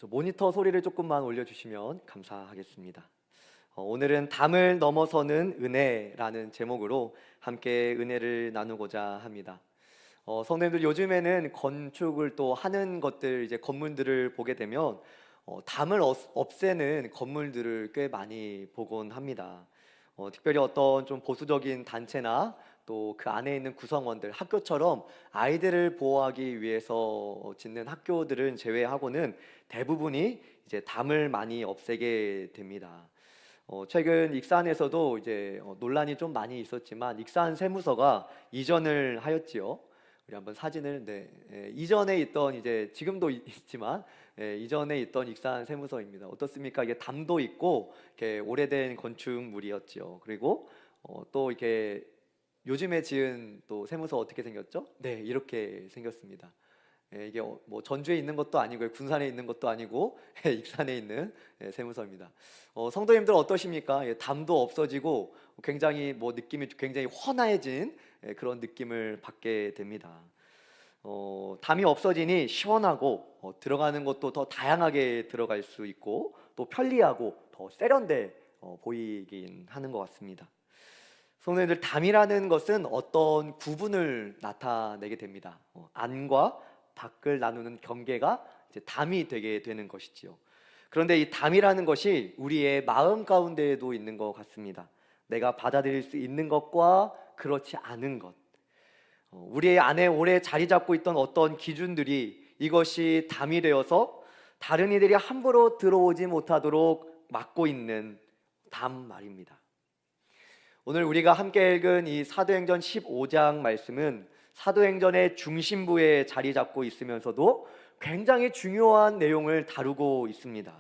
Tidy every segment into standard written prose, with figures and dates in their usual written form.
저 모니터 소리를 조금만 올려주시면 감사하겠습니다. 오늘은 담을 넘어서는 은혜라는 제목으로 함께 은혜를 나누고자 합니다. 성도님들, 요즘에는 건축을 또 하는 것들, 이제 건물들을 보게 되면 담을 없애는 건물들을 꽤 많이 보곤 합니다. 특별히 어떤 좀 보수적인 단체나 또 그 안에 있는 구성원들, 학교처럼 아이들을 보호하기 위해서 짓는 학교들은 제외하고는 대부분이 이제 담을 많이 없애게 됩니다. 최근 익산에서도 이제 논란이 좀 많이 있었지만 익산 세무서가 이전을 하였지요. 우리 한번 사진을, 이전에 있던, 이제 지금도 있지만 이전에 있던 익산 세무서입니다. 어떻습니까? 이게 담도 있고 이렇게 오래된 건축물이었지요. 그리고 또 이렇게 요즘에 지은 또 세무서 어떻게 생겼죠? 네, 이렇게 생겼습니다. 이게 뭐 전주에 있는 것도 아니고 군산에 있는 것도 아니고 익산에 있는 세무서입니다. 성도님들 어떠십니까? 담도 없어지고 굉장히 뭐 느낌이 굉장히 헌화해진 그런 느낌을 받게 됩니다. 담이 없어지니 시원하고 들어가는 것도 더 다양하게 들어갈 수 있고 또 편리하고 더 세련돼 보이긴 하는 것 같습니다. 성도님들, 담이라는 것은 어떤 구분을 나타내게 됩니다. 안과 밖을 나누는 경계가 이제 담이 되게 되는 것이지요. 그런데 이 담이라는 것이 우리의 마음 가운데에도 있는 것 같습니다. 내가 받아들일 수 있는 것과 그렇지 않은 것, 우리 안에 오래 자리 잡고 있던 어떤 기준들이 이것이 담이 되어서 다른 이들이 함부로 들어오지 못하도록 막고 있는 담 말입니다. 오늘 우리가 함께 읽은 이 사도행전 15장 말씀은 사도행전의 중심부에 자리 잡고 있으면서도 굉장히 중요한 내용을 다루고 있습니다.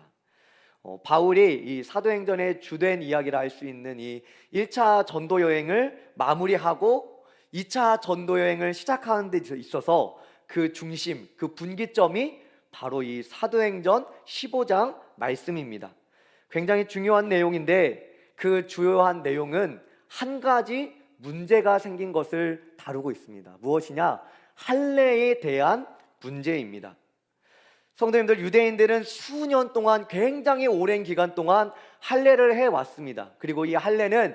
바울이 이 사도행전의 주된 이야기라 할 수 있는 이 1차 전도 여행을 마무리하고 2차 전도 여행을 시작하는 데 있어서 그 중심, 그 분기점이 바로 이 사도행전 15장 말씀입니다. 굉장히 중요한 내용인데 그 주요한 내용은 한 가지 문제가 생긴 것을 다루고 있습니다. 무엇이냐? 할례에 대한 문제입니다. 성도님들, 유대인들은 수년 동안, 굉장히 오랜 기간 동안 할례를 해왔습니다. 그리고 이 할례는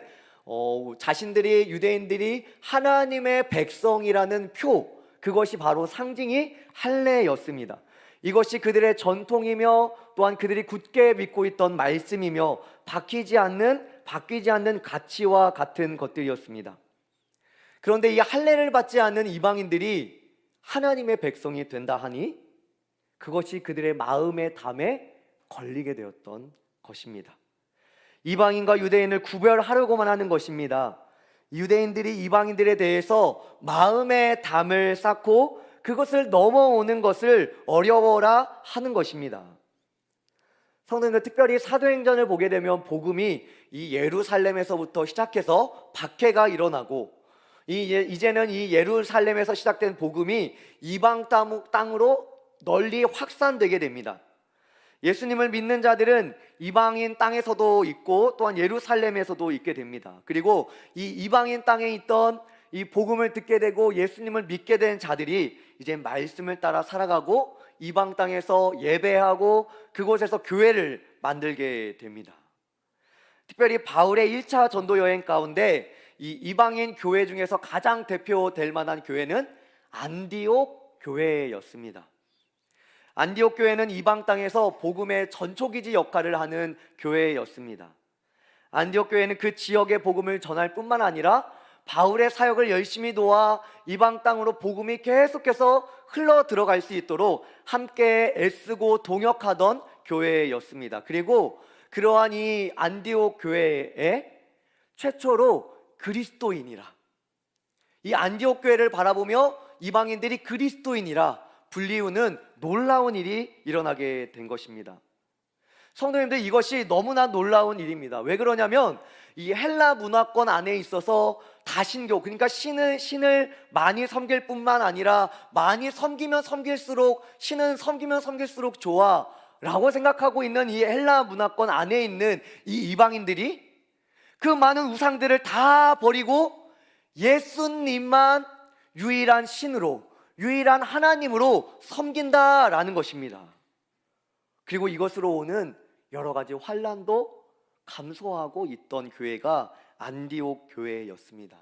자신들이, 유대인들이 하나님의 백성이라는 표, 그것이 바로 상징이 할례였습니다. 이것이 그들의 전통이며 또한 그들이 굳게 믿고 있던 말씀이며 바뀌지 않는 가치와 같은 것들이었습니다. 그런데 이 할례를 받지 않는 이방인들이 하나님의 백성이 된다 하니 그것이 그들의 마음의 담에 걸리게 되었던 것입니다. 이방인과 유대인을 구별하려고만 하는 것입니다. 유대인들이 이방인들에 대해서 마음의 담을 쌓고 그것을 넘어오는 것을 어려워라 하는 것입니다. 성도님들, 특별히 사도행전을 보게 되면 복음이 이 예루살렘에서부터 시작해서 박해가 일어나고 이제는 이 예루살렘에서 시작된 복음이 이방 땅으로 널리 확산되게 됩니다. 예수님을 믿는 자들은 이방인 땅에서도 있고 또한 예루살렘에서도 있게 됩니다. 그리고 이 이방인 땅에 있던 이 복음을 듣게 되고 예수님을 믿게 된 자들이 이제 말씀을 따라 살아가고 이방 땅에서 예배하고 그곳에서 교회를 만들게 됩니다. 특별히 바울의 1차 전도 여행 가운데 이 이방인 교회 중에서 가장 대표될 만한 교회는 안디옥 교회였습니다. 안디옥 교회는 이방 땅에서 복음의 전초기지 역할을 하는 교회였습니다. 안디옥 교회는 그 지역의 복음을 전할 뿐만 아니라 바울의 사역을 열심히 도와 이방 땅으로 복음이 계속해서 흘러 들어갈 수 있도록 함께 애쓰고 동역하던 교회였습니다. 그리고 그러한 이 안디옥 교회에 최초로 그리스도인이라, 이 안디옥 교회를 바라보며 이방인들이 그리스도인이라 불리우는 놀라운 일이 일어나게 된 것입니다. 성도님들, 이것이 너무나 놀라운 일입니다. 왜 그러냐면 이 헬라 문화권 안에 있어서 다신교, 그러니까 신을 많이 섬길 뿐만 아니라 많이 섬기면 섬길수록, 신은 섬기면 섬길수록 좋아 라고 생각하고 있는 이 헬라 문화권 안에 있는 이 이방인들이 그 많은 우상들을 다 버리고 예수님만 유일한 신으로, 유일한 하나님으로 섬긴다라는 것입니다. 그리고 이것으로 오는 여러 가지 환난도 감수하고 있던 교회가 안디옥 교회였습니다.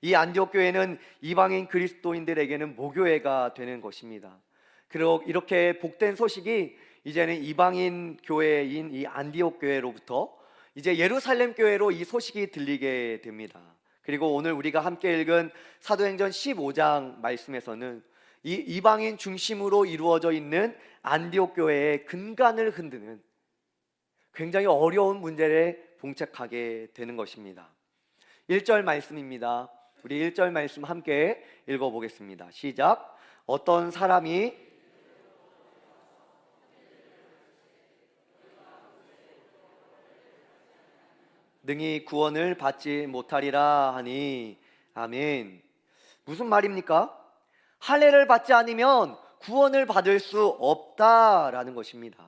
이 안디옥 교회는 이방인 그리스도인들에게는 모교회가 되는 것입니다. 그리고 이렇게 복된 소식이 이제는 이방인 교회인 이 안디옥 교회로부터 이제 예루살렘 교회로 이 소식이 들리게 됩니다. 그리고 오늘 우리가 함께 읽은 사도행전 15장 말씀에서는 이 이방인 중심으로 이루어져 있는 안디옥 교회의 근간을 흔드는 굉장히 어려운 문제를 봉착하게 되는 것입니다. 1절 말씀입니다. 우리 1절 말씀 함께 읽어보겠습니다. 시작. 어떤 사람이 능히 구원을 받지 못하리라 하니. 아멘. 무슨 말입니까? 할례를 받지 않으면 구원을 받을 수 없다라는 것입니다.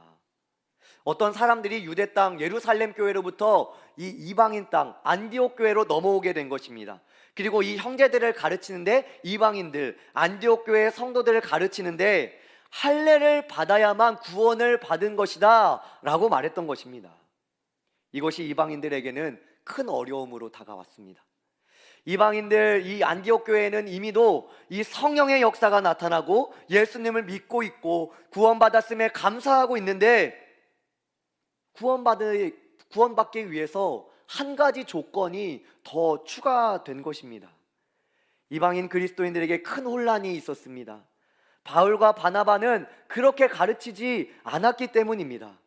어떤 사람들이 유대 땅 예루살렘 교회로부터 이 이방인 땅 안디옥 교회로 넘어오게 된 것입니다. 그리고 이 형제들을 가르치는데 이방인들 안디옥 교회 성도들을 가르치는데 할례를 받아야만 구원을 받은 것이다 라고 말했던 것입니다. 이것이 이방인들에게는 큰 어려움으로 다가왔습니다. 이방인들 이 안디옥 교회는 이미도 이 성령의 역사가 나타나고 예수님을 믿고 있고 구원받았음에 감사하고 있는데 구원받기 위해서 한 가지 조건이 더 추가된 것입니다. 이방인 그리스도인들에게 큰 혼란이 있었습니다. 바울과 바나바는 그렇게 가르치지 않았기 때문입니다.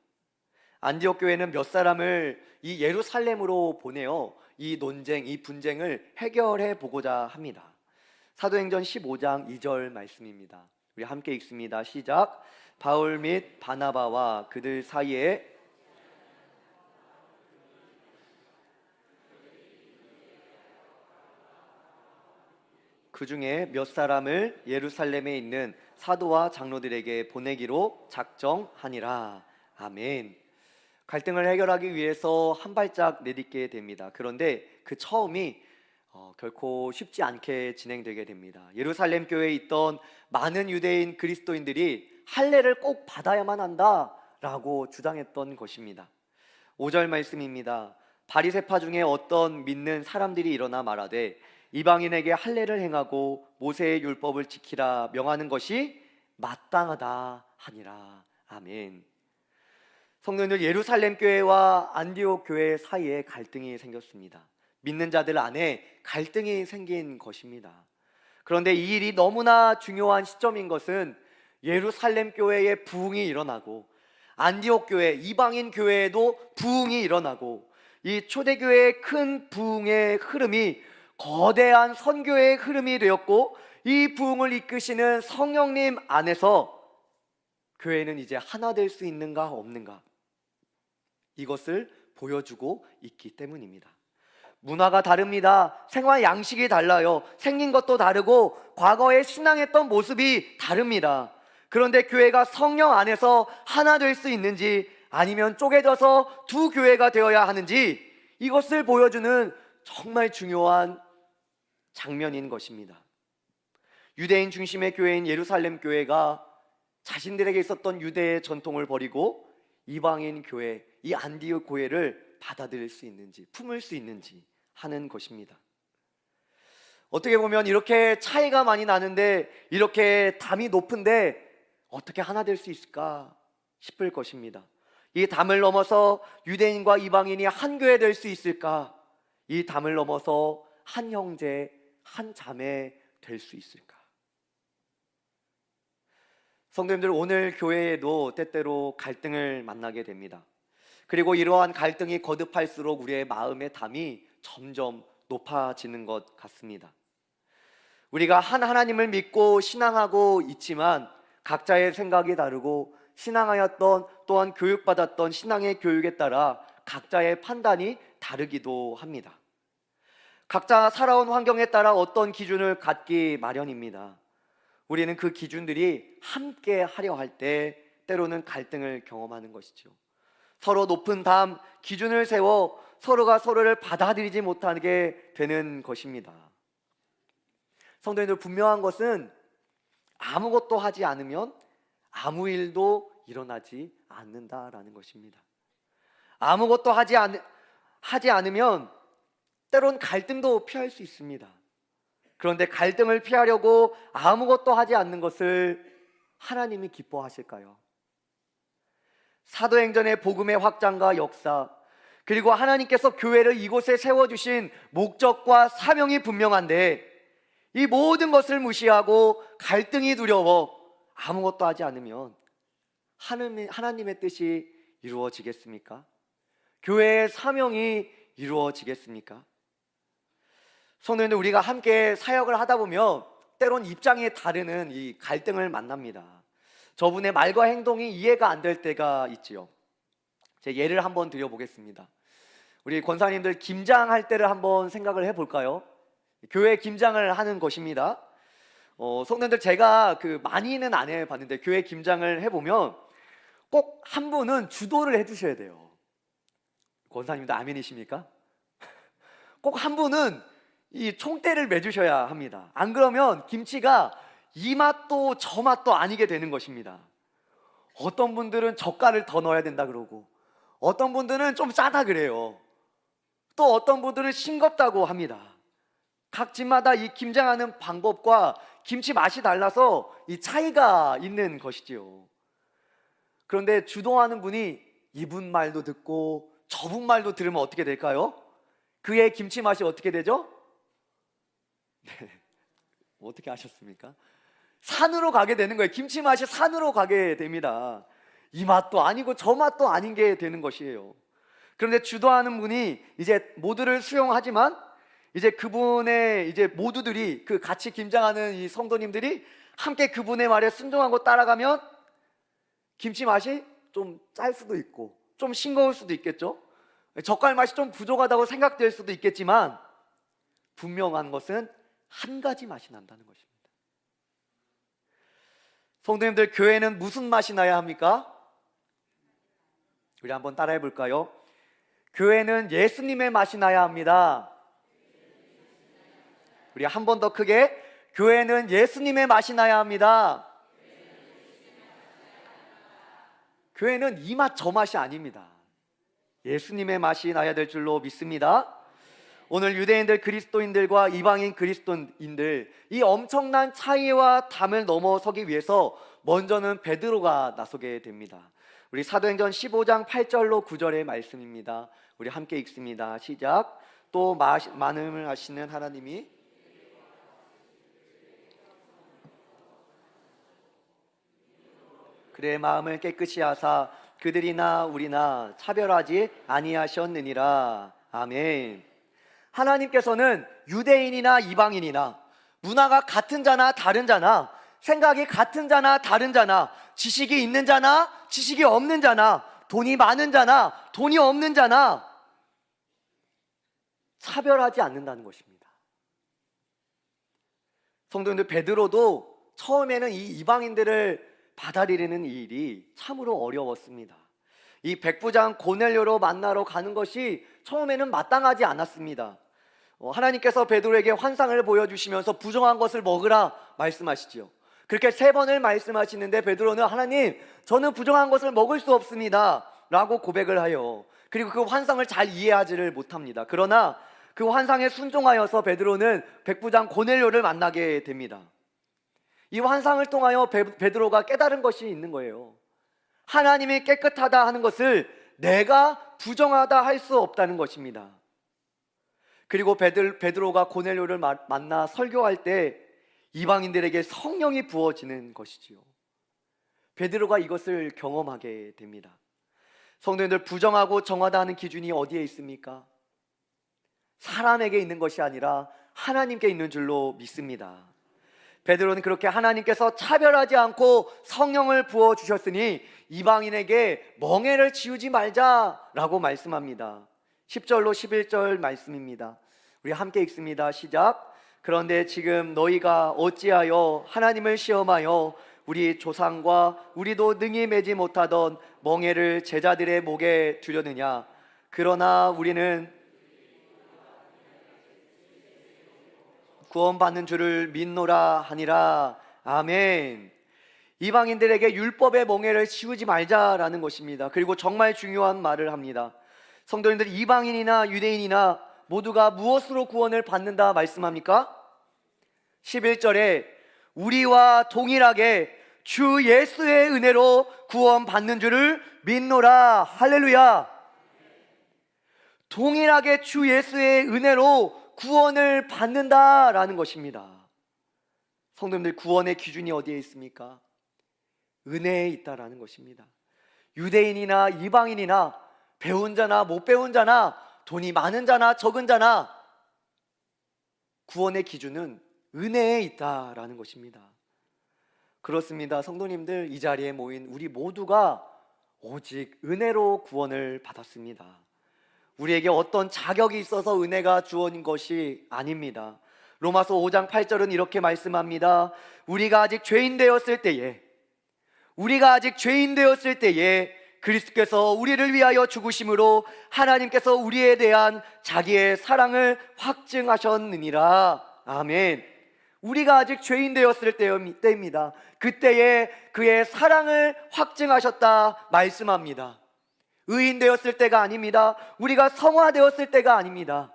안디옥 교회는 몇 사람을 이 예루살렘으로 보내어 이 논쟁, 이 분쟁을 해결해 보고자 합니다. 사도행전 15장 2절 말씀입니다. 우리 함께 읽습니다. 시작. 바울 및 바나바와 그들 사이에 그 중에 몇 사람을 예루살렘에 있는 사도와 장로들에게 보내기로 작정하니라. 아멘. 갈등을 해결하기 위해서 한 발짝 내딛게 됩니다. 그런데 그 처음이 결코 쉽지 않게 진행되게 됩니다. 예루살렘 교회에 있던 많은 유대인 그리스도인들이 할례를 꼭 받아야만 한다라고 주장했던 것입니다. 5절 말씀입니다. 바리새파 중에 어떤 믿는 사람들이 일어나 말하되 이방인에게 할례를 행하고 모세의 율법을 지키라 명하는 것이 마땅하다 하니라. 아멘. 성도님들, 예루살렘 교회와 안디옥 교회 사이에 갈등이 생겼습니다. 믿는 자들 안에 갈등이 생긴 것입니다. 그런데 이 일이 너무나 중요한 시점인 것은 예루살렘 교회에 부흥이 일어나고 안디옥 교회, 이방인 교회에도 부흥이 일어나고 이 초대교회의 큰 부흥의 흐름이 거대한 선교의 흐름이 되었고 이 부흥을 이끄시는 성령님 안에서 교회는 이제 하나 될 수 있는가 없는가, 이것을 보여주고 있기 때문입니다. 문화가 다릅니다. 생활 양식이 달라요. 생긴 것도 다르고 과거에 신앙했던 모습이 다릅니다. 그런데 교회가 성령 안에서 하나 될 수 있는지 아니면 쪼개져서 두 교회가 되어야 하는지, 이것을 보여주는 정말 중요한 장면인 것입니다. 유대인 중심의 교회인 예루살렘 교회가 자신들에게 있었던 유대의 전통을 버리고 이방인 교회, 이 안디옥 교회를 받아들일 수 있는지, 품을 수 있는지 하는 것입니다. 어떻게 보면 이렇게 차이가 많이 나는데, 이렇게 담이 높은데 어떻게 하나 될 수 있을까 싶을 것입니다. 이 담을 넘어서 유대인과 이방인이 한 교회 될 수 있을까? 이 담을 넘어서 한 형제, 한 자매 될 수 있을까? 성도님들, 오늘 교회에도 때때로 갈등을 만나게 됩니다. 그리고 이러한 갈등이 거듭할수록 우리의 마음의 담이 점점 높아지는 것 같습니다. 우리가 한 하나님을 믿고 신앙하고 있지만 각자의 생각이 다르고 신앙하였던, 또한 교육받았던 신앙의 교육에 따라 각자의 판단이 다르기도 합니다. 각자 살아온 환경에 따라 어떤 기준을 갖기 마련입니다. 우리는 그 기준들이 함께 하려 할 때 때로는 갈등을 경험하는 것이죠. 서로 높은 담, 기준을 세워 서로가 서로를 받아들이지 못하게 되는 것입니다. 성도님들, 분명한 것은 아무것도 하지 않으면 아무 일도 일어나지 않는다라는 것입니다. 아무것도 하지 않으면 때론 갈등도 피할 수 있습니다. 그런데 갈등을 피하려고 아무것도 하지 않는 것을 하나님이 기뻐하실까요? 사도행전의 복음의 확장과 역사, 그리고 하나님께서 교회를 이곳에 세워주신 목적과 사명이 분명한데 이 모든 것을 무시하고 갈등이 두려워 아무것도 하지 않으면 하나님의 뜻이 이루어지겠습니까? 교회의 사명이 이루어지겠습니까? 성도님들, 우리가 함께 사역을 하다 보면 때론 입장이 다르는 이 갈등을 만납니다. 저분의 말과 행동이 이해가 안 될 때가 있지요. 제 예를 한번 드려보겠습니다. 우리 권사님들 김장할 때를 한번 생각을 해볼까요? 교회 김장을 하는 것입니다. 성도님들, 제가 많이는 안 해봤는데 교회 김장을 해보면 꼭 한 분은 주도를 해주셔야 돼요. 권사님들 아멘이십니까? 꼭 한 분은 이 총대를 매주셔야 합니다. 안 그러면 김치가 이 맛도 저 맛도 아니게 되는 것입니다. 어떤 분들은 젓갈을 더 넣어야 된다 그러고, 어떤 분들은 좀 짜다 그래요. 또 어떤 분들은 싱겁다고 합니다. 각 집마다 이 김장하는 방법과 김치 맛이 달라서 이 차이가 있는 것이지요. 그런데 주도하는 분이 이분 말도 듣고 저분 말도 들으면 어떻게 될까요? 그의 김치 맛이 어떻게 되죠? 네. 어떻게 아셨습니까? 산으로 가게 되는 거예요. 김치 맛이 산으로 가게 됩니다. 이 맛도 아니고 저 맛도 아닌 게 되는 것이에요. 그런데 주도하는 분이 이제 모두를 수용하지만 이제 그분의 이제 모두들이 같이 김장하는 이 성도님들이 함께 그분의 말에 순종하고 따라가면 김치 맛이 좀 짤 수도 있고 좀 싱거울 수도 있겠죠. 젓갈 맛이 좀 부족하다고 생각될 수도 있겠지만 분명한 것은 한 가지 맛이 난다는 것입니다. 성도님들, 교회는 무슨 맛이 나야 합니까? 우리 한번 따라해 볼까요? 교회는 예수님의 맛이 나야 합니다. 우리 한 번 더 크게, 교회는 예수님의 맛이 나야 합니다. 교회는 이 맛 저 맛이 아닙니다. 예수님의 맛이 나야 될 줄로 믿습니다. 오늘 유대인들 그리스도인들과 이방인 그리스도인들, 이 엄청난 차이와 담을 넘어서기 위해서 먼저는 베드로가 나서게 됩니다. 우리 사도행전 15장 8절로 9절의 말씀입니다. 우리 함께 읽습니다. 시작. 또 많음을 하시는 하나님이 그의 마음을 깨끗이 하사 그들이나 우리나 차별하지 아니하셨느니라. 아멘. 하나님께서는 유대인이나 이방인이나 문화가 같은 자나 다른 자나 생각이 같은 자나 다른 자나 지식이 있는 자나 지식이 없는 자나 돈이 많은 자나 돈이 없는 자나 차별하지 않는다는 것입니다. 성도님들, 베드로도 처음에는 이 이방인들을 받아들이는 일이 참으로 어려웠습니다. 이 백부장 고넬료로 만나러 가는 것이 처음에는 마땅하지 않았습니다. 하나님께서 베드로에게 환상을 보여주시면서 부정한 것을 먹으라 말씀하시죠. 그렇게 3번을 말씀하시는데 베드로는 하나님, 저는 부정한 것을 먹을 수 없습니다 라고 고백을 하여, 그리고 그 환상을 잘 이해하지를 못합니다. 그러나 그 환상에 순종하여서 베드로는 백부장 고넬료를 만나게 됩니다. 이 환상을 통하여 베드로가 깨달은 것이 있는 거예요. 하나님이 깨끗하다 하는 것을 내가 부정하다 할 수 없다는 것입니다. 그리고 베드로가 고넬료를 만나 설교할 때 이방인들에게 성령이 부어지는 것이지요. 베드로가 이것을 경험하게 됩니다. 성도님들, 부정하고 정하다 하는 기준이 어디에 있습니까? 사람에게 있는 것이 아니라 하나님께 있는 줄로 믿습니다. 베드로는 그렇게 하나님께서 차별하지 않고 성령을 부어주셨으니 이방인에게 멍에를 지우지 말자라고 말씀합니다. 10절로 11절 말씀입니다. 우리 함께 읽습니다. 시작. 그런데 지금 너희가 어찌하여 하나님을 시험하여 우리 조상과 우리도 능히 매지 못하던 멍에를 제자들의 목에 두려느냐. 그러나 우리는 구원받는 줄을 믿노라 하니라. 아멘. 이방인들에게 율법의 멍에를 씌우지 말자라는 것입니다. 그리고 정말 중요한 말을 합니다. 성도님들, 이방인이나 유대인이나 모두가 무엇으로 구원을 받는다 말씀합니까? 11절에 우리와 동일하게 주 예수의 은혜로 구원 받는 줄을 믿노라. 할렐루야. 동일하게 주 예수의 은혜로 구원을 받는다라는 것입니다. 성도님들, 구원의 기준이 어디에 있습니까? 은혜에 있다라는 것입니다. 유대인이나 이방인이나 배운 자나 못 배운 자나 돈이 많은 자나 적은 자나 구원의 기준은 은혜에 있다라는 것입니다. 그렇습니다. 성도님들, 이 자리에 모인 우리 모두가 오직 은혜로 구원을 받았습니다. 우리에게 어떤 자격이 있어서 은혜가 주어진 것이 아닙니다. 로마서 5장 8절은 이렇게 말씀합니다. 우리가 아직 죄인 되었을 때에 그리스도께서 우리를 위하여 죽으심으로 하나님께서 우리에 대한 자기의 사랑을 확증하셨느니라. 아멘. 우리가 아직 죄인 되었을 때입니다. 그때에 그의 사랑을 확증하셨다 말씀합니다. 의인 되었을 때가 아닙니다. 우리가 성화되었을 때가 아닙니다.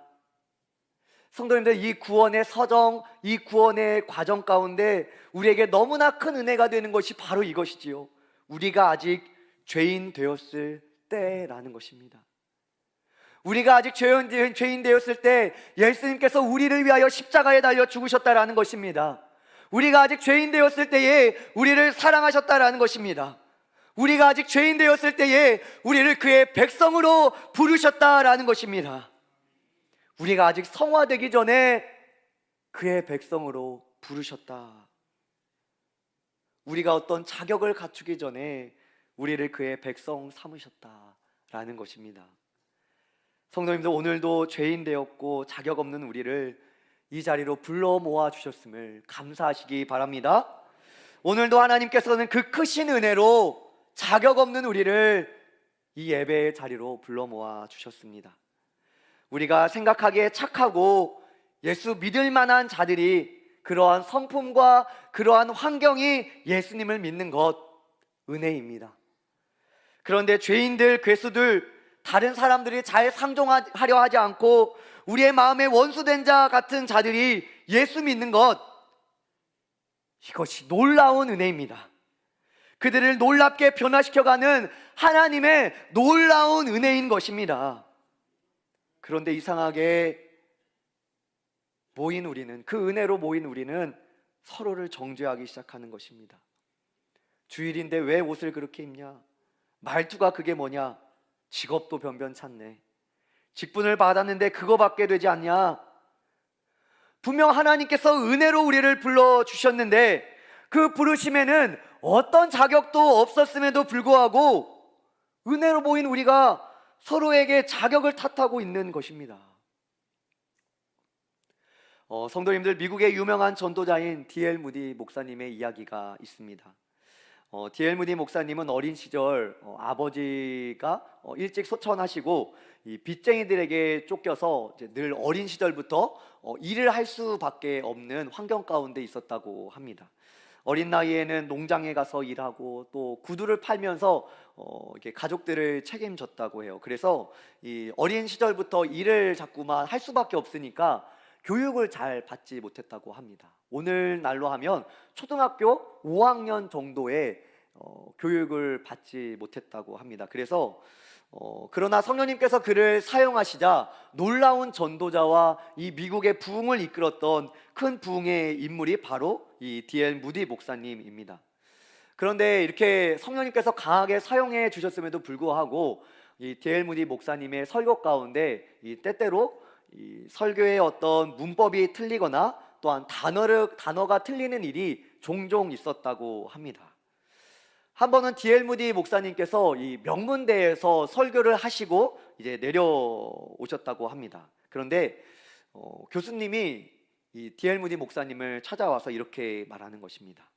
성도님들, 이 구원의 서정, 이 구원의 과정 가운데 우리에게 너무나 큰 은혜가 되는 것이 바로 이것이지요. 우리가 아직 죄인 되었을 때라는 것입니다. 우리가 아직 죄인 되었을 때 예수님께서 우리를 위하여 십자가에 달려 죽으셨다라는 것입니다. 우리가 아직 죄인 되었을 때에 우리를 사랑하셨다라는 것입니다. 우리가 아직 죄인 되었을 때에 우리를 그의 백성으로 부르셨다라는 것입니다. 우리가 아직 성화되기 전에 그의 백성으로 부르셨다. 우리가 어떤 자격을 갖추기 전에 우리를 그의 백성 삼으셨다라는 것입니다. 성도님들, 오늘도 죄인 되었고 자격 없는 우리를 이 자리로 불러 모아 주셨음을 감사하시기 바랍니다. 오늘도 하나님께서는 그 크신 은혜로 자격 없는 우리를 이 예배의 자리로 불러 모아 주셨습니다. 우리가 생각하기에 착하고 예수 믿을 만한 자들이 그러한 성품과 그러한 환경이 예수님을 믿는 것, 은혜입니다. 그런데 죄인들, 괴수들, 다른 사람들이 잘 상종하려 하지 않고 우리의 마음에 원수된 자 같은 자들이 예수 믿는 것, 이것이 놀라운 은혜입니다. 그들을 놀랍게 변화시켜가는 하나님의 놀라운 은혜인 것입니다. 그런데 이상하게 그 은혜로 모인 우리는 서로를 정죄하기 시작하는 것입니다. 주일인데 왜 옷을 그렇게 입냐? 말투가 그게 뭐냐? 직업도 변변찮네. 직분을 받았는데 그거밖에 되지 않냐? 분명 하나님께서 은혜로 우리를 불러주셨는데 그 부르심에는 어떤 자격도 없었음에도 불구하고 은혜로 모인 우리가 서로에게 자격을 탓하고 있는 것입니다. 성도님들, 미국의 유명한 전도자인 D.L. 무디 목사님의 이야기가 있습니다. D.L. 무디 목사님은 어린 시절 아버지가 일찍 소천하시고 이 빚쟁이들에게 쫓겨서 이제 늘 어린 시절부터 일을 할 수밖에 없는 환경 가운데 있었다고 합니다. 어린 나이에는 농장에 가서 일하고 또 구두를 팔면서 이렇게 가족들을 책임졌다고 해요. 그래서 이 어린 시절부터 일을 자꾸만 할 수밖에 없으니까 교육을 잘 받지 못했다고 합니다. 오늘날로 하면 초등학교 5학년 정도의 교육을 받지 못했다고 합니다. 그래서 그러나 성령님께서 그를 사용하시자 놀라운 전도자와 이 미국의 부흥을 이끌었던 큰 부흥의 인물이 바로 이 D.L. 무디 목사님입니다. 그런데 이렇게 성령님께서 강하게 사용해 주셨음에도 불구하고 이 D.L. 무디 목사님의 설교 가운데 이 때때로 이 설교의 어떤 문법이 틀리거나 또한 단어가 틀리는 일이 종종 있었다고 합니다. 한 번은 D.L. 무디 목사님께서 이 명문대에서 설교를 하시고 이제 내려오셨다고 합니다. 그런데 교수님이 이 D.L. 무디 목사님을 찾아와서 이렇게 말하는 것입니다.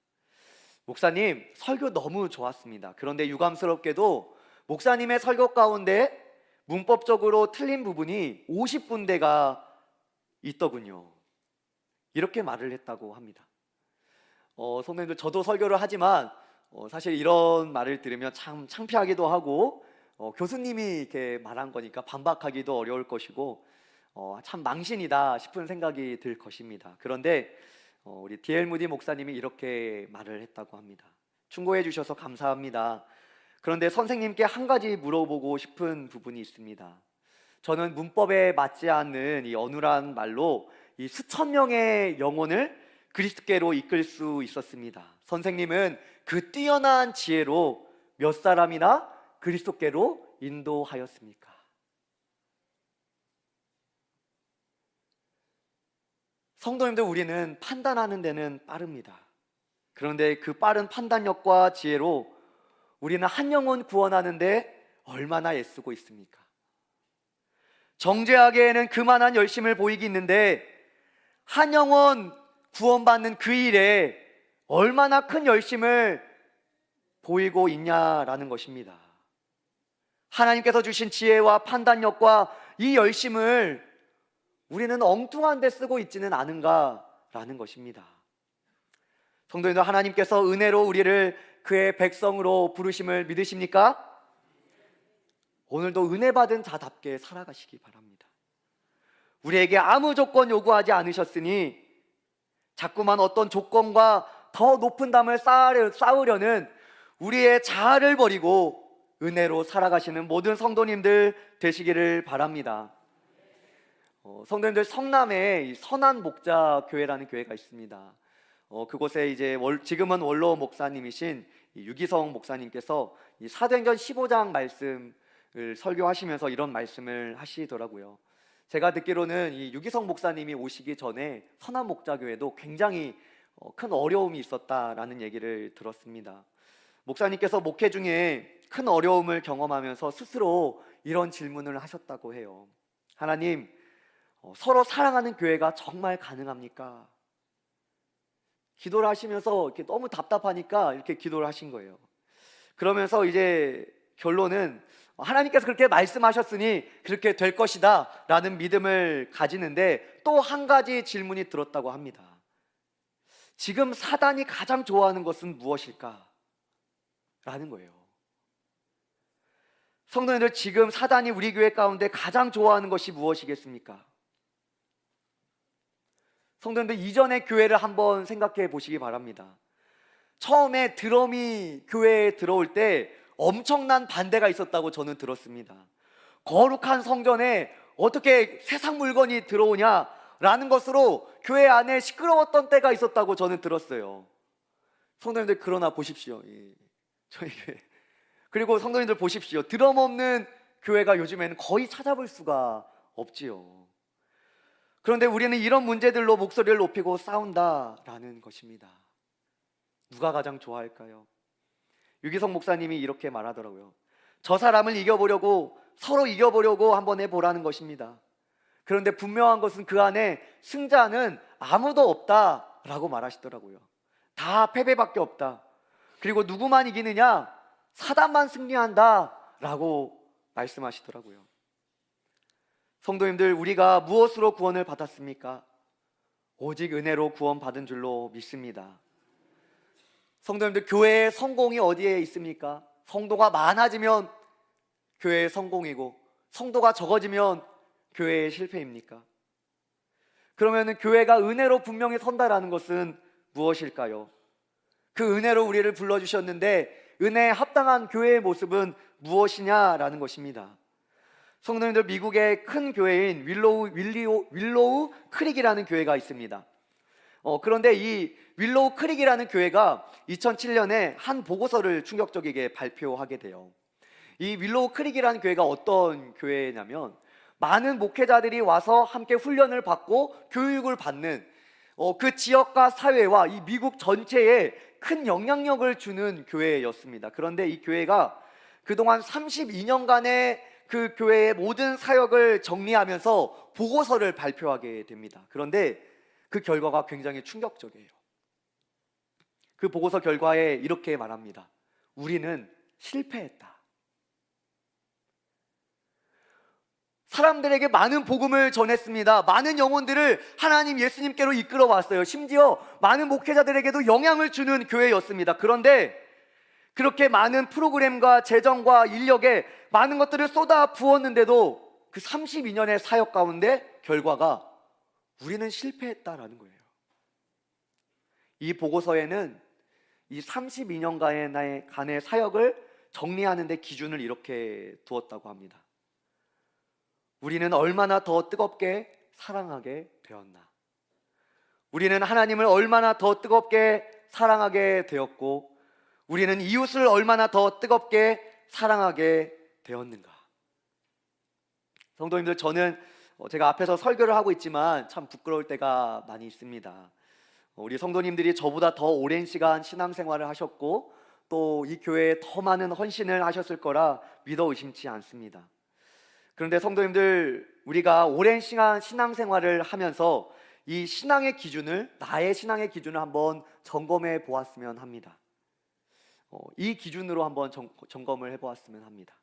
목사님, 설교 너무 좋았습니다. 그런데 유감스럽게도 목사님의 설교 가운데 문법적으로 틀린 부분이 50군데가 있더군요. 이렇게 말을 했다고 합니다. 성도님들, 저도 설교를 하지만 사실 이런 말을 들으면 참 창피하기도 하고 교수님이 이렇게 말한 거니까 반박하기도 어려울 것이고 참 망신이다 싶은 생각이 들 것입니다. 그런데 우리 D.L. 무디 목사님이 이렇게 말을 했다고 합니다. 충고해 주셔서 감사합니다. 그런데 선생님께 한 가지 물어보고 싶은 부분이 있습니다. 저는 문법에 맞지 않는 이 어눌한 말로 이 수천 명의 영혼을 그리스도께로 이끌 수 있었습니다. 선생님은 그 뛰어난 지혜로 몇 사람이나 그리스도께로 인도하였습니까? 성도님들, 우리는 판단하는 데는 빠릅니다. 그런데 그 빠른 판단력과 지혜로 우리는 한 영혼 구원하는데 얼마나 애쓰고 있습니까? 정죄하기에는 그만한 열심을 보이기 있는데 한 영혼 구원받는 그 일에 얼마나 큰 열심을 보이고 있냐라는 것입니다. 하나님께서 주신 지혜와 판단력과 이 열심을 우리는 엉뚱한 데 쓰고 있지는 않은가라는 것입니다. 성도님들, 하나님께서 은혜로 우리를 그의 백성으로 부르심을 믿으십니까? 오늘도 은혜 받은 자답게 살아가시기 바랍니다. 우리에게 아무 조건 요구하지 않으셨으니 자꾸만 어떤 조건과 더 높은 담을 쌓으려는 우리의 자아를 버리고 은혜로 살아가시는 모든 성도님들 되시기를 바랍니다. 성도님들, 성남에 선한 목자 교회라는 교회가 있습니다. 그곳에 이제 지금은 원로 목사님이신 유기성 목사님께서 사도행전 15장 말씀을 설교하시면서 이런 말씀을 하시더라고요. 제가 듣기로는 이 유기성 목사님이 오시기 전에 선한 목자 교회도 굉장히 큰 어려움이 있었다라는 얘기를 들었습니다. 목사님께서 목회 중에 큰 어려움을 경험하면서 스스로 이런 질문을 하셨다고 해요. 하나님, 서로 사랑하는 교회가 정말 가능합니까? 기도를 하시면서 이렇게 너무 답답하니까 이렇게 기도를 하신 거예요. 그러면서 이제 결론은 하나님께서 그렇게 말씀하셨으니 그렇게 될 것이다 라는 믿음을 가지는데 또 한 가지 질문이 들었다고 합니다. 지금 사단이 가장 좋아하는 것은 무엇일까? 라는 거예요. 성도님들, 지금 사단이 우리 교회 가운데 가장 좋아하는 것이 무엇이겠습니까? 성도님들, 이전의 교회를 한번 생각해 보시기 바랍니다. 처음에 드럼이 교회에 들어올 때 엄청난 반대가 있었다고 저는 들었습니다. 거룩한 성전에 어떻게 세상 물건이 들어오냐라는 것으로 교회 안에 시끄러웠던 때가 있었다고 저는 들었어요. 성도님들, 그러나 보십시오, 저희 교회. 그리고 성도님들 보십시오. 드럼 없는 교회가 요즘에는 거의 찾아볼 수가 없지요. 그런데 우리는 이런 문제들로 목소리를 높이고 싸운다라는 것입니다. 누가 가장 좋아할까요? 유기성 목사님이 이렇게 말하더라고요. 저 사람을 이겨보려고, 서로 이겨보려고 한번 해보라는 것입니다. 그런데 분명한 것은 그 안에 승자는 아무도 없다라고 말하시더라고요. 다 패배밖에 없다. 그리고 누구만 이기느냐? 사단만 승리한다라고 말씀하시더라고요. 성도님들, 우리가 무엇으로 구원을 받았습니까? 오직 은혜로 구원받은 줄로 믿습니다. 성도님들, 교회의 성공이 어디에 있습니까? 성도가 많아지면 교회의 성공이고 성도가 적어지면 교회의 실패입니까? 그러면 교회가 은혜로 분명히 선다라는 것은 무엇일까요? 그 은혜로 우리를 불러주셨는데 은혜에 합당한 교회의 모습은 무엇이냐라는 것입니다. 성도님들, 미국의 큰 교회인 윌로우 크릭이라는 교회가 있습니다. 그런데 이 윌로우 크릭이라는 교회가 2007년에 한 보고서를 충격적이게 발표하게 돼요. 이 윌로우 크릭이라는 교회가 어떤 교회냐면 많은 목회자들이 와서 함께 훈련을 받고 교육을 받는 그 지역과 사회와 이 미국 전체에 큰 영향력을 주는 교회였습니다. 그런데 이 교회가 그동안 32년간의 그 교회의 모든 사역을 정리하면서 보고서를 발표하게 됩니다. 그런데 그 결과가 굉장히 충격적이에요. 그 보고서 결과에 이렇게 말합니다. 우리는 실패했다. 사람들에게 많은 복음을 전했습니다. 많은 영혼들을 하나님 예수님께로 이끌어 왔어요. 심지어 많은 목회자들에게도 영향을 주는 교회였습니다. 그런데 그렇게 많은 프로그램과 재정과 인력에 많은 것들을 쏟아 부었는데도 그 32년의 사역 가운데 결과가 우리는 실패했다라는 거예요. 이 보고서에는 이 32년간의 사역을 정리하는 데 기준을 이렇게 두었다고 합니다. 우리는 얼마나 더 뜨겁게 사랑하게 되었나? 우리는 하나님을 얼마나 더 뜨겁게 사랑하게 되었고, 우리는 이웃을 얼마나 더 뜨겁게 사랑하게 되었는가? 성도님들, 저는 제가 앞에서 설교를 하고 있지만 참 부끄러울 때가 많이 있습니다. 우리 성도님들이 저보다 더 오랜 시간 신앙생활을 하셨고 또 이 교회에 더 많은 헌신을 하셨을 거라 믿어 의심치 않습니다. 그런데 성도님들, 우리가 오랜 시간 신앙생활을 하면서 이 신앙의 기준을, 나의 신앙의 기준을 한번 점검해 보았으면 합니다. 이 기준으로 한번 점검을 해보았으면 합니다.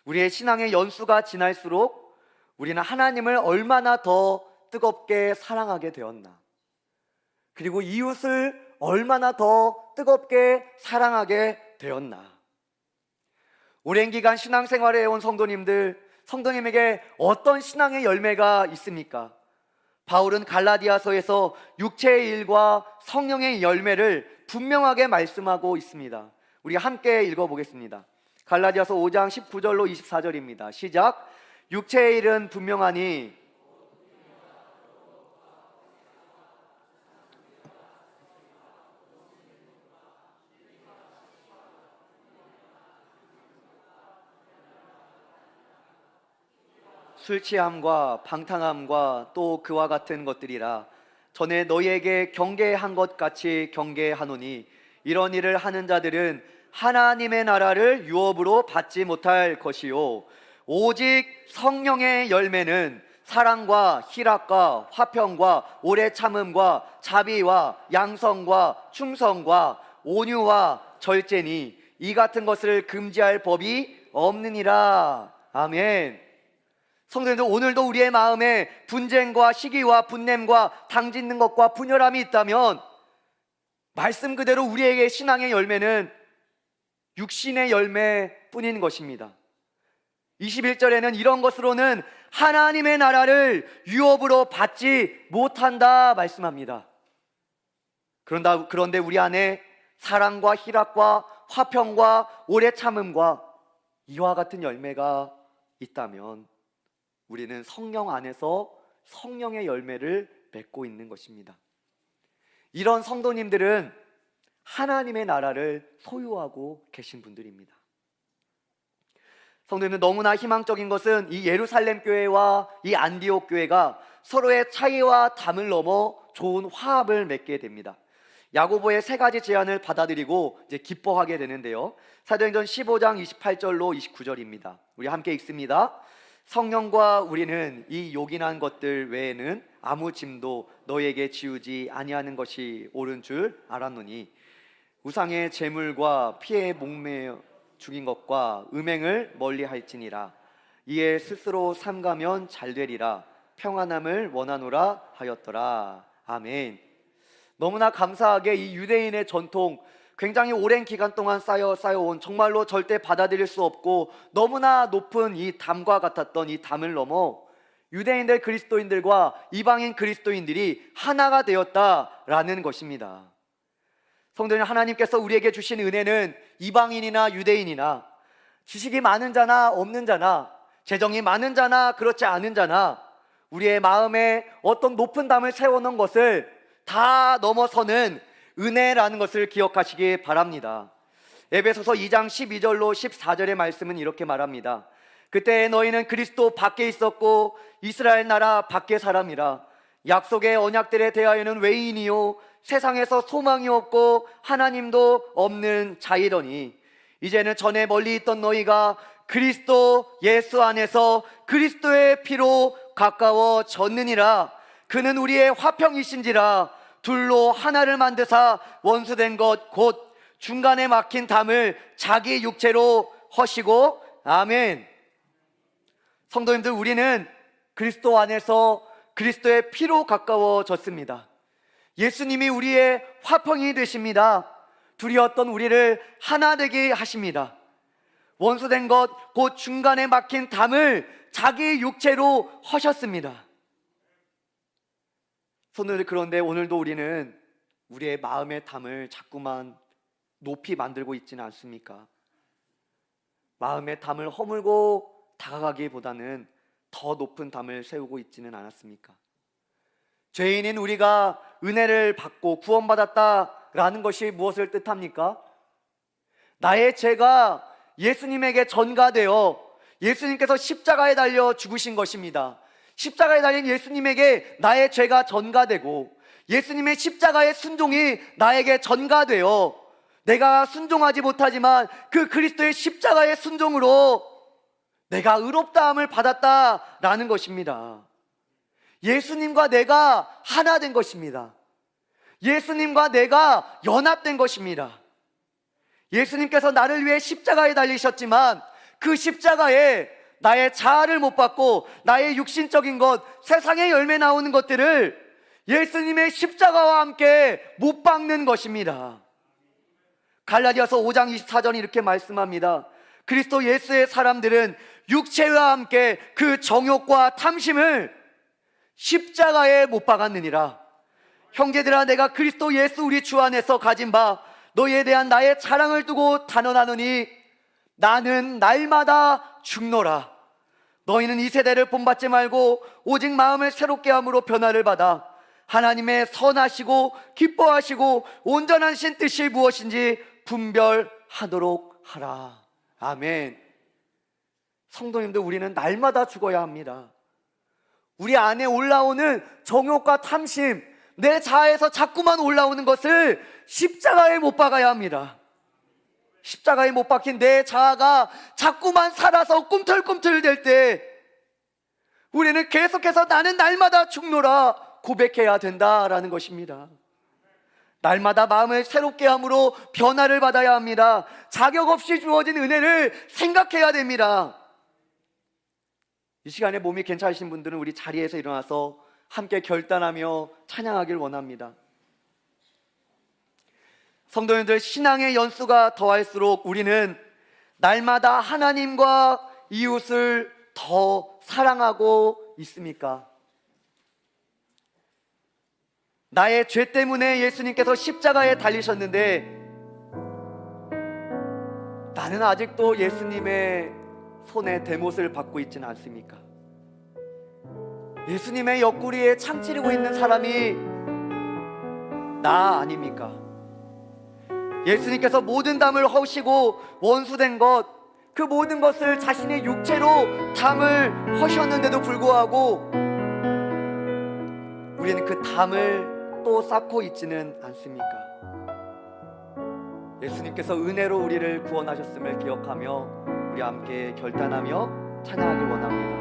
우리의 신앙의 연수가 지날수록 우리는 하나님을 얼마나 더 뜨겁게 사랑하게 되었나, 그리고 이웃을 얼마나 더 뜨겁게 사랑하게 되었나. 오랜 기간 신앙생활에 해온 성도님에게 어떤 신앙의 열매가 있습니까? 바울은 갈라디아서에서 육체의 일과 성령의 열매를 분명하게 말씀하고 있습니다. 우리 함께 읽어보겠습니다. 갈라디아서 5장 19절로 24절입니다. 시작. 육체의 일은 분명하니 술 취함과 방탕함과 또 그와 같은 것들이라. 전에 너희에게 경계한 것 같이 경계하노니 이런 일을 하는 자들은 하나님의 나라를 유업으로 받지 못할 것이요 오직 성령의 열매는 사랑과 희락과 화평과 오래 참음과 자비와 양성과 충성과 온유와 절제니 이 같은 것을 금지할 법이 없느니라. 아멘. 성도님들, 오늘도 우리의 마음에 분쟁과 시기와 분냄과 당짓는 것과 분열함이 있다면 말씀 그대로 우리에게 신앙의 열매는 육신의 열매뿐인 것입니다. 21절에는 이런 것으로는 하나님의 나라를 유업으로 받지 못한다 말씀합니다. 그런데 우리 안에 사랑과 희락과 화평과 오래 참음과 이와 같은 열매가 있다면 우리는 성령 안에서 성령의 열매를 맺고 있는 것입니다. 이런 성도님들은 하나님의 나라를 소유하고 계신 분들입니다. 성도님들, 너무나 희망적인 것은 이 예루살렘 교회와 이 안디옥 교회가 서로의 차이와 담을 넘어 좋은 화합을 맺게 됩니다. 야고보의 세 가지 제안을 받아들이고 이제 기뻐하게 되는데요. 사도행전 15장 28절로 29절입니다. 우리 함께 읽습니다. 성령과 우리는 이 요긴한 것들 외에는 아무 짐도 너희에게 지우지 아니하는 것이 옳은 줄 알았노니 우상의 제물과 피에 목매어 죽인 것과 음행을 멀리할지니라. 이에 스스로 삼가면 잘되리라. 평안함을 원하노라 하였더라. 아멘. 너무나 감사하게 이 유대인의 전통, 굉장히 오랜 기간 동안 쌓여온 정말로 절대 받아들일 수 없고 너무나 높은 이 담과 같았던 이 담을 넘어 유대인들 그리스도인들과 이방인 그리스도인들이 하나가 되었다라는 것입니다. 성도님, 하나님께서 우리에게 주신 은혜는 이방인이나 유대인이나 지식이 많은 자나 없는 자나 재정이 많은 자나 그렇지 않은 자나 우리의 마음에 어떤 높은 담을 세워놓은 것을 다 넘어서는 은혜라는 것을 기억하시기 바랍니다. 에베소서 2장 12절로 14절의 말씀은 이렇게 말합니다. 그때 너희는 그리스도 밖에 있었고 이스라엘 나라 밖의 사람이라. 약속의 언약들에 대하여는 외인이요 세상에서 소망이 없고 하나님도 없는 자이더니 이제는 전에 멀리 있던 너희가 그리스도 예수 안에서 그리스도의 피로 가까워졌느니라. 그는 우리의 화평이신지라. 둘로 하나를 만드사 원수된 것 곧 중간에 막힌 담을 자기 육체로 허시고. 아멘. 성도님들, 우리는 그리스도 안에서 그리스도의 피로 가까워졌습니다. 예수님이 우리의 화평이 되십니다. 둘이었던 우리를 하나 되게 하십니다. 원수된 것 곧 중간에 막힌 담을 자기 육체로 허셨습니다. 손을 그런데 오늘도 우리는 우리의 마음의 담을 자꾸만 높이 만들고 있지는 않습니까? 마음의 담을 허물고 다가가기보다는 더 높은 담을 세우고 있지는 않았습니까? 죄인인 우리가 은혜를 받고 구원받았다라는 것이 무엇을 뜻합니까? 나의 죄가 예수님에게 전가되어 예수님께서 십자가에 달려 죽으신 것입니다. 십자가에 달린 예수님에게 나의 죄가 전가되고 예수님의 십자가의 순종이 나에게 전가되어 내가 순종하지 못하지만 그 그리스도의 십자가의 순종으로 내가 의롭다함을 받았다라는 것입니다. 예수님과 내가 하나 된 것입니다. 예수님과 내가 연합된 것입니다. 예수님께서 나를 위해 십자가에 달리셨지만 그 십자가에 나의 자아를 못 받고 나의 육신적인 것, 세상의 열매 나오는 것들을 예수님의 십자가와 함께 못 박는 것입니다. 갈라디아서 5장 24절이 이렇게 말씀합니다. 그리스도 예수의 사람들은 육체와 함께 그 정욕과 탐심을 십자가에 못 박았느니라. 형제들아, 내가 그리스도 예수 우리 주 안에서 가진 바 너희에 대한 나의 자랑을 두고 단언하노니 나는 날마다 죽노라. 너희는 이 세대를 본받지 말고 오직 마음을 새롭게 함으로 변화를 받아 하나님의 선하시고 기뻐하시고 온전한 신 뜻이 무엇인지 분별하도록 하라. 아멘. 성도님들, 우리는 날마다 죽어야 합니다. 우리 안에 올라오는 정욕과 탐심, 내 자아에서 자꾸만 올라오는 것을 십자가에 못 박아야 합니다. 십자가에 못 박힌 내 자아가 자꾸만 살아서 꿈틀꿈틀 될 때 우리는 계속해서 나는 날마다 죽노라 고백해야 된다라는 것입니다. 날마다 마음을 새롭게 함으로 변화를 받아야 합니다. 자격 없이 주어진 은혜를 생각해야 됩니다. 이 시간에 몸이 괜찮으신 분들은 우리 자리에서 일어나서 함께 결단하며 찬양하길 원합니다. 성도님들, 신앙의 연수가 더할수록 우리는 날마다 하나님과 이웃을 더 사랑하고 있습니까? 나의 죄 때문에 예수님께서 십자가에 달리셨는데 나는 아직도 예수님의 손에 대못을 받고 있지는 않습니까? 예수님의 옆구리에 창 찌르고 있는 사람이 나 아닙니까? 예수님께서 모든 담을 허시고 원수된 것, 그 모든 것을 자신의 육체로 담을 허셨는데도 불구하고 우리는 그 담을 또 쌓고 있지는 않습니까? 예수님께서 은혜로 우리를 구원하셨음을 기억하며 우리 함께 결단하며 찬양하길 원합니다.